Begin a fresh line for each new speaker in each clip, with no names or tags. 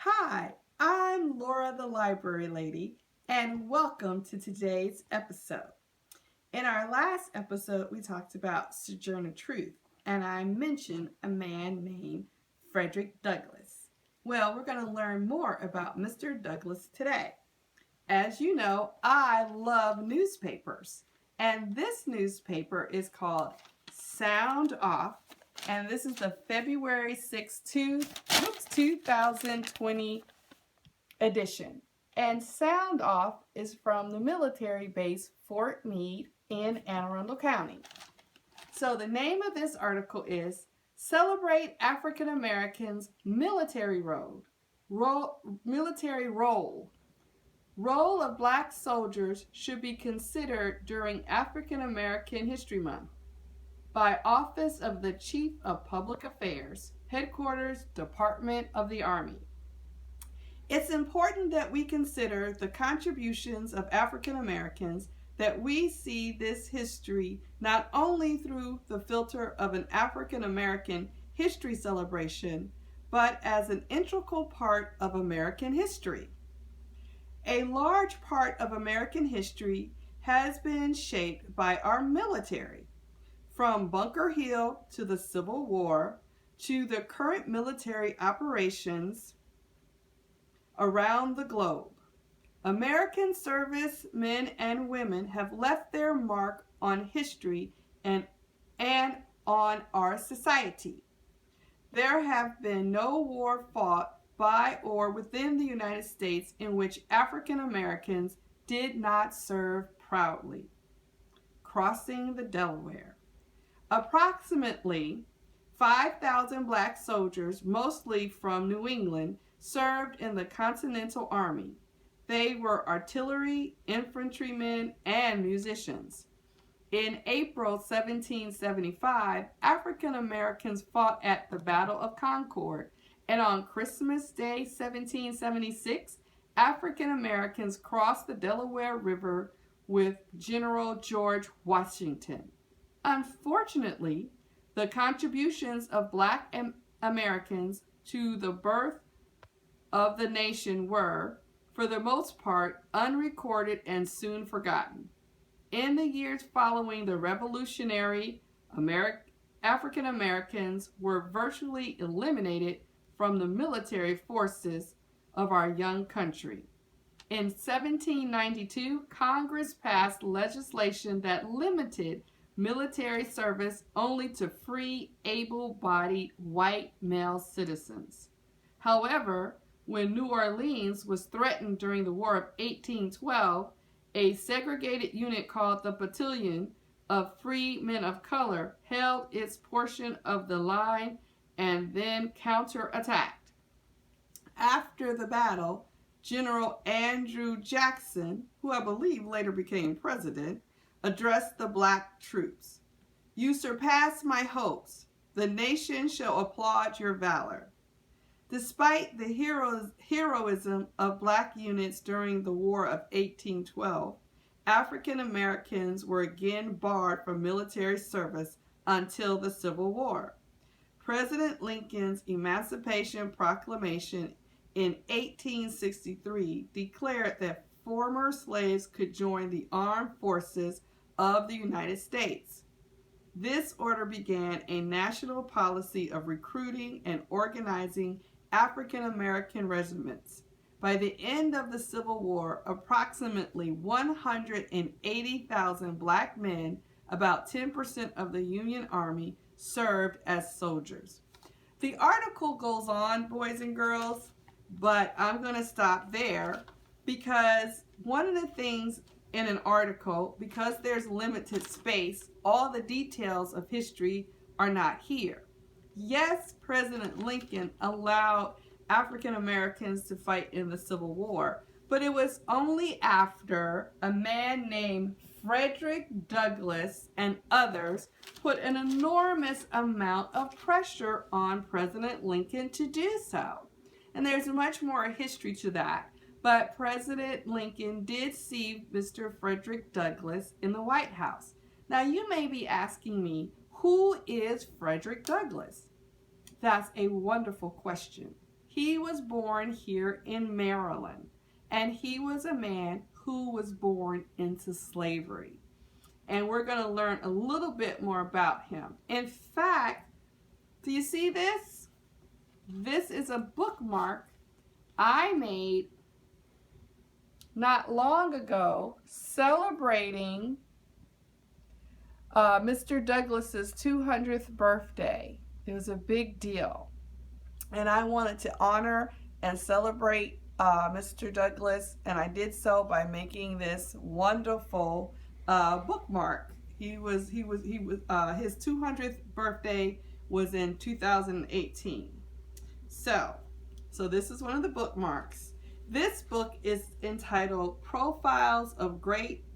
Hi, I'm Laura the Library Lady, and welcome to today's episode. In our last episode, we talked about Sojourner Truth, and I mentioned a man named Frederick Douglass. Well, we're going to learn more about Mr. Douglass today. As you know, I love newspapers, and this newspaper is called Sound Off, and this is the February 2020 edition. And Sound Off is from the military base Fort Meade in Anne Arundel County. So the name of this article is Celebrate African Americans Military Military Role. Role of black soldiers should be considered during African American History Month by Office of the Chief of Public Affairs, Headquarters, Department of the Army. It's important that we consider the contributions of African Americans, that we see this history not only through the filter of an African American history celebration, but as an integral part of American history. A large part of American history has been shaped by our military, from Bunker Hill to the Civil War to the current military operations around the globe. American servicemen and women have left their mark on history and on our society. There have been no war fought by or within the United States in which African Americans did not serve proudly. Crossing the Delaware. Approximately 5,000 black soldiers, mostly from New England, served in the Continental Army. They were artillery, infantrymen, and musicians. In April 1775, African Americans fought at the Battle of Concord, and on Christmas Day 1776, African Americans crossed the Delaware River with General George Washington. Unfortunately, the contributions of black Americans to the birth of the nation were, for the most part, unrecorded and soon forgotten. In the years following the Revolutionary, African Americans were virtually eliminated from the military forces of our young country. In 1792, Congress passed legislation that limited military service only to free, able-bodied white male citizens. However, when New Orleans was threatened during the War of 1812, a segregated unit called the Battalion of Free Men of Color held its portion of the line and then counterattacked. After the battle, General Andrew Jackson, who I believe later became president, addressed the black troops. "You surpass my hopes. The nation shall applaud your valor." Despite the heroism of black units during the War of 1812, African Americans were again barred from military service until the Civil War. President Lincoln's Emancipation Proclamation in 1863 declared that former slaves could join the armed forces of the United States. This order began a national policy of recruiting and organizing African American regiments. By the end of the Civil War, approximately 180,000 black men, about 10% of the Union Army, served as soldiers. The article goes on, boys and girls, but I'm going to stop there because one of the things in an article, because there's limited space, all the details of history are not here. Yes, President Lincoln allowed African Americans to fight in the Civil War, but it was only after a man named Fredrick Douglass and others put an enormous amount of pressure on President Lincoln to do so. And there's much more history to that, but President Lincoln did see Mr. Frederick Douglass in the White House. Now you may be asking me, who is Frederick Douglass? That's a wonderful question. He was born here in Maryland, and he was a man who was born into slavery. And we're going to learn a little bit more about him. In fact, do you see this? This is a bookmark I made not long ago celebrating Mr. Douglass's 200th birthday. It was a big deal. And I wanted to honor and celebrate Mr. Douglass, and I did so by making this wonderful bookmark. His 200th birthday was in 2018. So this is one of the bookmarks. This book is entitled Profiles of Great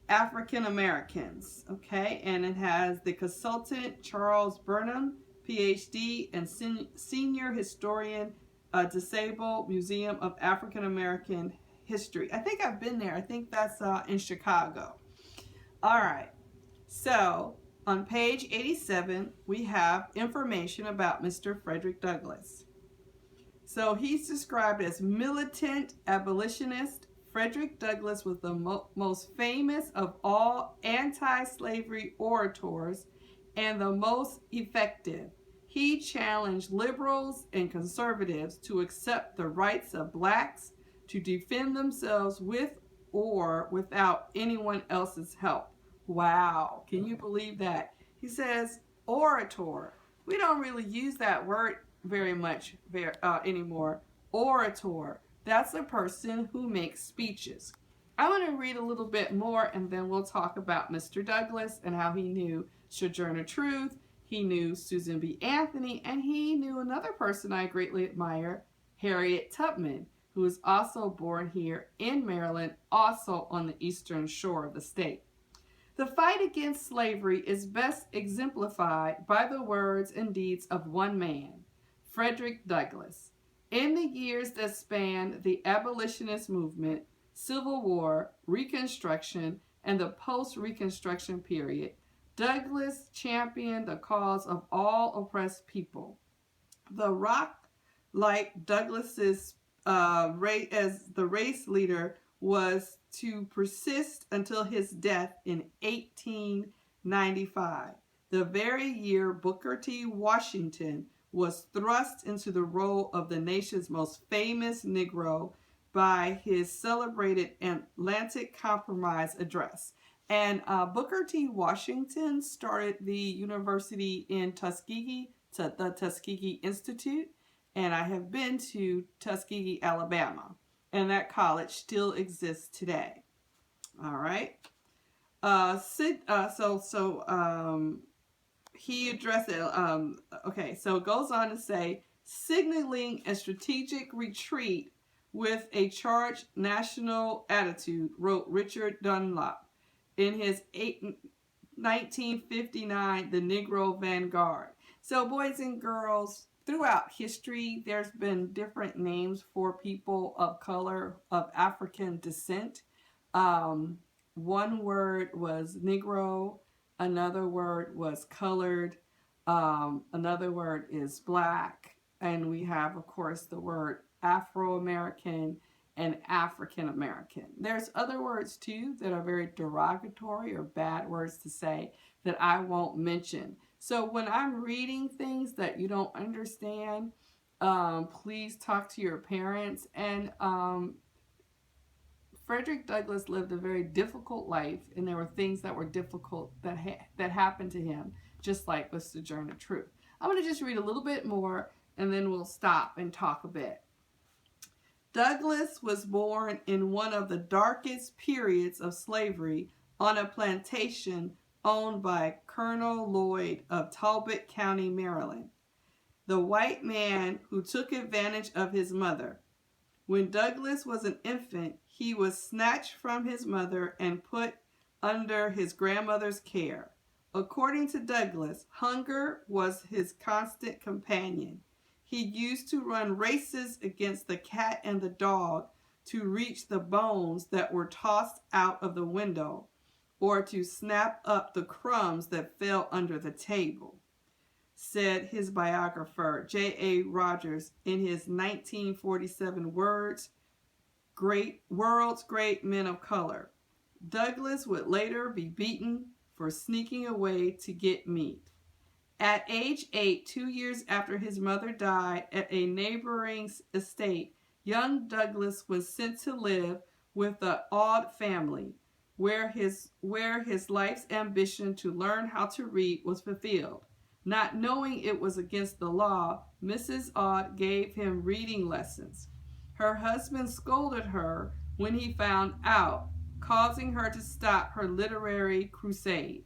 African Americans, okay? And it has the consultant Charles Burnham, PhD, and senior historian, Disabled Museum of African American History. I think I've been there. I think that's in Chicago. All right. So on page 87, we have information about Mr. Frederick Douglass. So he's described as militant abolitionist. Frederick Douglass was the most famous of all anti-slavery orators and the most effective. He challenged liberals and conservatives to accept the rights of blacks to defend themselves with or without anyone else's help. Wow, can you believe that? He says orator. We don't really use that word very much anymore. Orator. That's a person who makes speeches. I want to read a little bit more, and then we'll talk about Mr. Douglass and how he knew Sojourner Truth, he knew Susan B. Anthony, and he knew another person I greatly admire, Harriet Tubman, who was also born here in Maryland, also on the eastern shore of the state. The fight against slavery is best exemplified by the words and deeds of one man, Frederick Douglass. In the years that spanned the abolitionist movement, Civil War, Reconstruction, and the post-Reconstruction period, Douglass championed the cause of all oppressed people. The rock like Douglass's as the race leader was to persist until his death in 1895, the very year Booker T. Washington was thrust into the role of the nation's most famous Negro by his celebrated Atlantic Compromise address. And Booker T. Washington started the university in Tuskegee, the Tuskegee Institute, and I have been to Tuskegee, Alabama, and that college still exists today. All right. He addressed it. So it goes on to say, signaling a strategic retreat with a charged national attitude, wrote Richard Dunlop in his 1959 The Negro Vanguard. So boys and girls, throughout history, there's been different names for people of color, of African descent. One word was Negro. Another word was colored. Another word is black. And we have, of course, the word Afro-American and African-American. There's other words, too, that are very derogatory or bad words to say that I won't mention. So when I'm reading things that you don't understand, please talk to your parents. And Frederick Douglass lived a very difficult life, and there were things that were difficult that happened to him, just like with Sojourner Truth. I'm going to just read a little bit more, and then we'll stop and talk a bit. Douglass was born in one of the darkest periods of slavery on a plantation owned by Colonel Lloyd of Talbot County, Maryland, the white man who took advantage of his mother. When Douglass was an infant, he was snatched from his mother and put under his grandmother's care. According to Douglass, hunger was his constant companion. He used to run races against the cat and the dog to reach the bones that were tossed out of the window, or to snap up the crumbs that fell under the table. said his biographer, J.A. Rogers, in his 1947 words, World's Great Men of Color. Douglass would later be beaten for sneaking away to get meat. At age 8, 2 years after his mother died at a neighboring estate, young Douglass was sent to live with the Aud family, where his life's ambition to learn how to read was fulfilled. Not knowing it was against the law, Mrs. Aud gave him reading lessons. Her husband scolded her when he found out, causing her to stop her literary crusade.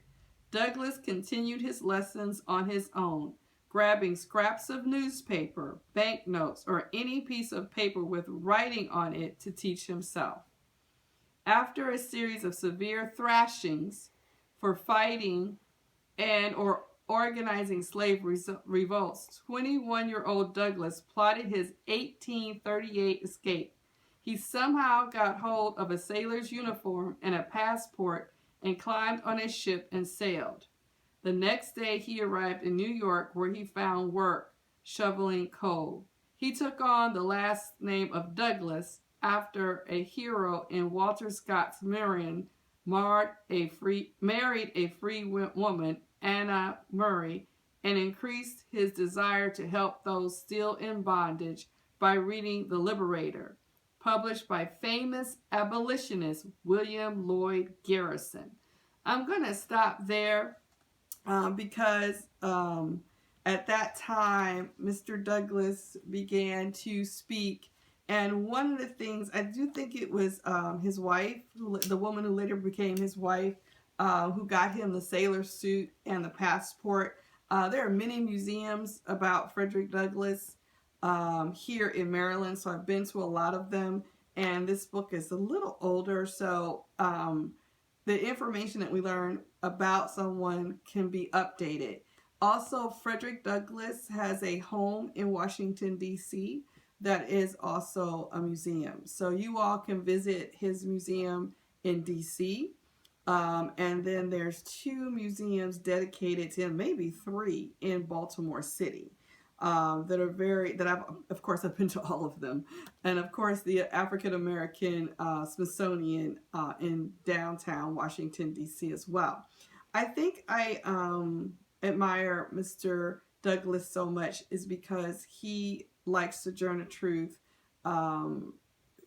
Douglass continued his lessons on his own, grabbing scraps of newspaper, banknotes, or any piece of paper with writing on it to teach himself. After a series of severe thrashings for fighting and or organizing slave revolts, 21-year-old Douglass plotted his 1838 escape. He somehow got hold of a sailor's uniform and a passport and climbed on a ship and sailed. The next day he arrived in New York, where he found work shoveling coal. He took on the last name of Douglass after a hero in Walter Scott's Marion married a free woman, Anna Murray, and increased his desire to help those still in bondage by reading The Liberator, published by famous abolitionist William Lloyd Garrison. I'm going to stop there because at that time, Mr. Douglass began to speak. And one of the things, I do think it was his wife, the woman who later became his wife, who got him the sailor suit and the passport. There are many museums about Frederick Douglass here in Maryland, so I've been to a lot of them, and this book is a little older, so the information that we learn about someone can be updated. Also, Frederick Douglass has a home in Washington, D.C. that is also a museum, so you all can visit his museum in D.C., and then there's 2 museums dedicated to him, maybe 3 in Baltimore City. I've been to all of them. And of course, the African American Smithsonian in downtown Washington, D.C. as well. I think I admire Mr. Douglass so much is because he, like Sojourner Truth,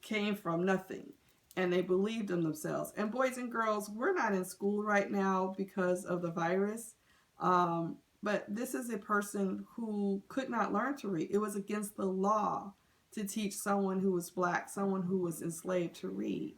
came from nothing. And they believed in themselves. And boys and girls, we're not in school right now because of the virus. But this is a person who could not learn to read. It was against the law to teach someone who was black, someone who was enslaved, to read.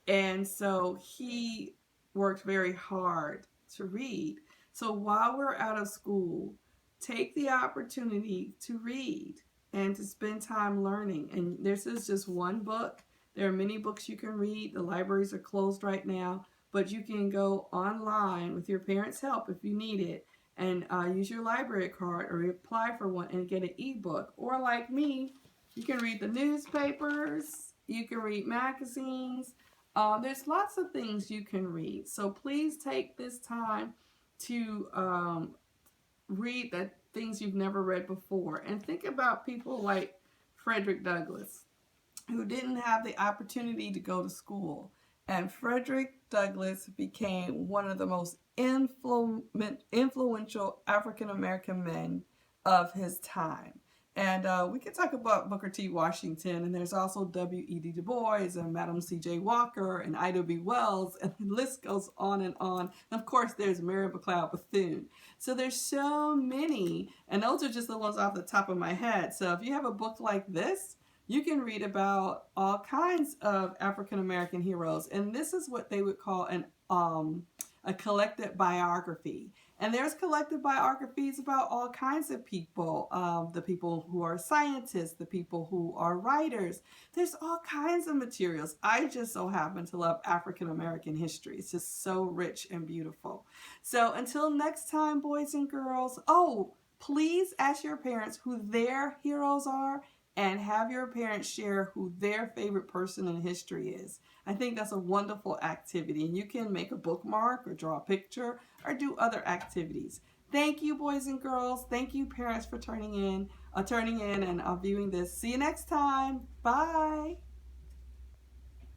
And so he worked very hard to read. So while we're out of school, take the opportunity to read and to spend time learning. And this is just one book. There are many books you can read. The libraries are closed right now, but you can go online with your parents' help if you need it, and use your library card or apply for one and get an ebook. Or like me, you can read the newspapers, you can read magazines. There's lots of things you can read. So please take this time to read the things you've never read before. And think about people like Frederick Douglass, who didn't have the opportunity to go to school. And Frederick Douglass became one of the most influential African-American men of his time. And we can talk about Booker T. Washington, and there's also W.E.B. Du Bois and Madam C.J. Walker and Ida B. Wells, and the list goes on and on. And of course, there's Mary McLeod Bethune. So there's so many, and those are just the ones off the top of my head. So if you have a book like this, you can read about all kinds of African-American heroes. And this is what they would call a collected biography. And there's collected biographies about all kinds of people. The people who are scientists, the people who are writers. There's all kinds of materials. I just so happen to love African-American history. It's just so rich and beautiful. So until next time, boys and girls, please ask your parents who their heroes are, and have your parents share who their favorite person in history is. I think that's a wonderful activity. And you can make a bookmark or draw a picture or do other activities. Thank you, boys and girls. Thank you, parents, for turning in and viewing this. See you next time. Bye.